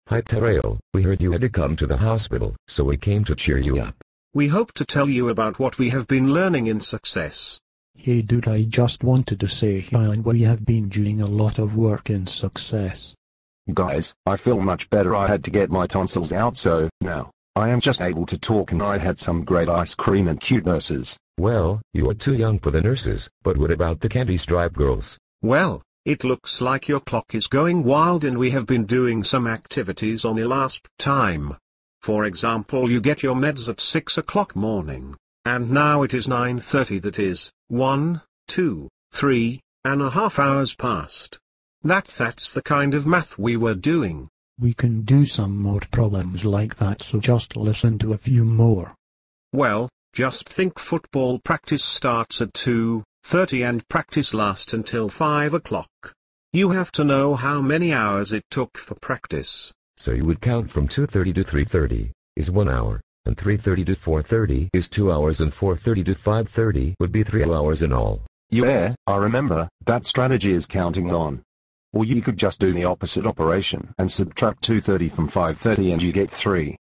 Hi Tarail, we heard you had to come to the hospital, so we came to cheer you up. We hope to tell you about what we have been learning in Success. Hey dude, I just wanted to say hi, and we have been doing a lot of work in Success. Guys, I feel much better. I had to get my tonsils out, so now I am just able to talk, and I had some great ice cream and cute nurses. Well, you are too young for the nurses, but what about the candy stripe girls? Well, it looks like your clock is going wild, and we have been doing some activities on Elasped Time. For example, you get your meds at 6 o'clock morning, and now it is 9:30. That is, 1, 2, 3.5 hours past. That's the kind of math we were doing. We can do some more problems like that, so just listen to a few more. Well, just think football practice starts at 2:30 and practice lasts until 5 o'clock. You have to know how many hours it took for practice. So you would count from 2:30 to 3:30, is 1 hour, and 3:30 to 4:30 is 2 hours, and 4:30 to 5:30 would be 3 hours in all. Yeah, I remember. That strategy is counting on. Or you could just do the opposite operation and subtract 2:30 from 5:30 and you get 3.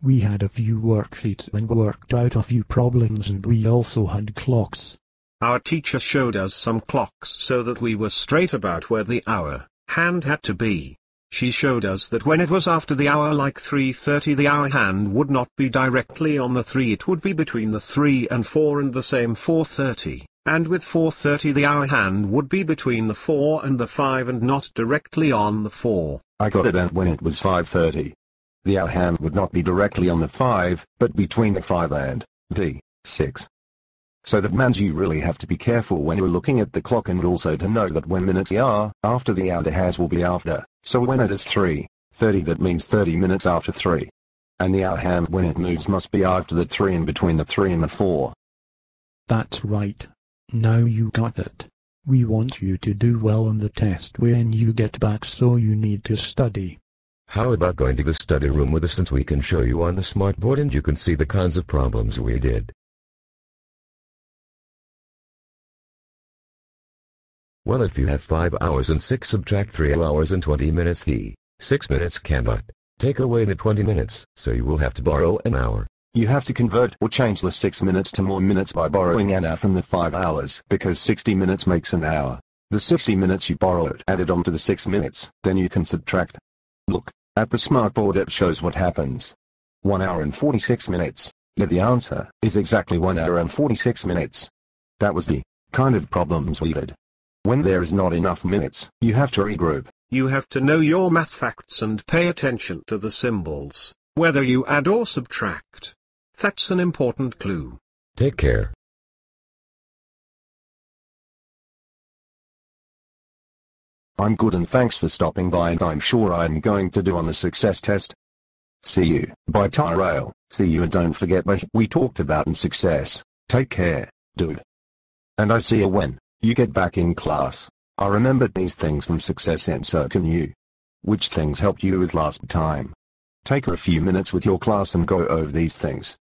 We had a few worksheets and worked out a few problems, and we also had clocks. Our teacher showed us some clocks so that we were straight about where the hour hand had to be. She showed us that when it was after the hour, like 3:30, the hour hand would not be directly on the 3, it would be between the 3 and 4, and the same 4:30. And with 4:30 the hour hand would be between the 4 and the 5 and not directly on the 4. I got it, and when it was 5:30, the hour hand would not be directly on the 5, but between the 5 and the 6. So that means you really have to be careful when you're looking at the clock, and also to know that when minutes are after the hour, the hands will be after. So when it is 3:30, that means 30 minutes after 3. And the hour hand when it moves must be after the 3 and between the 3 and the 4. That's right. Now you got it. We want you to do well on the test when you get back, so you need to study. How about going to the study room with us, since we can show you on the smart board and you can see the kinds of problems we did? Well, if you have 5 hours and 6 subtract 3 hours and 20 minutes, the 6 minutes cannot take away the 20 minutes, so you will have to borrow an hour. You have to convert or change the 6 minutes to more minutes by borrowing an hour from the 5 hours, because 60 minutes makes an hour. The 60 minutes you borrowed added on to the 6 minutes, then you can subtract. Look at the smartboard, it shows what happens. 1 hour and 46 minutes. Yet the answer is exactly 1 hour and 46 minutes. That was the kind of problems we did. When there is not enough minutes, you have to regroup. You have to know your math facts and pay attention to the symbols, whether you add or subtract. That's an important clue. Take care. I'm good, and thanks for stopping by, and I'm sure I'm going to do on the success test. See you. Bye Tyrell. See you, and don't forget what we talked about in Success. Take care, dude. And I see you when you get back in class. I remembered these things from Success, and so can you. Which things helped you with last time? Take a few minutes with your class and go over these things.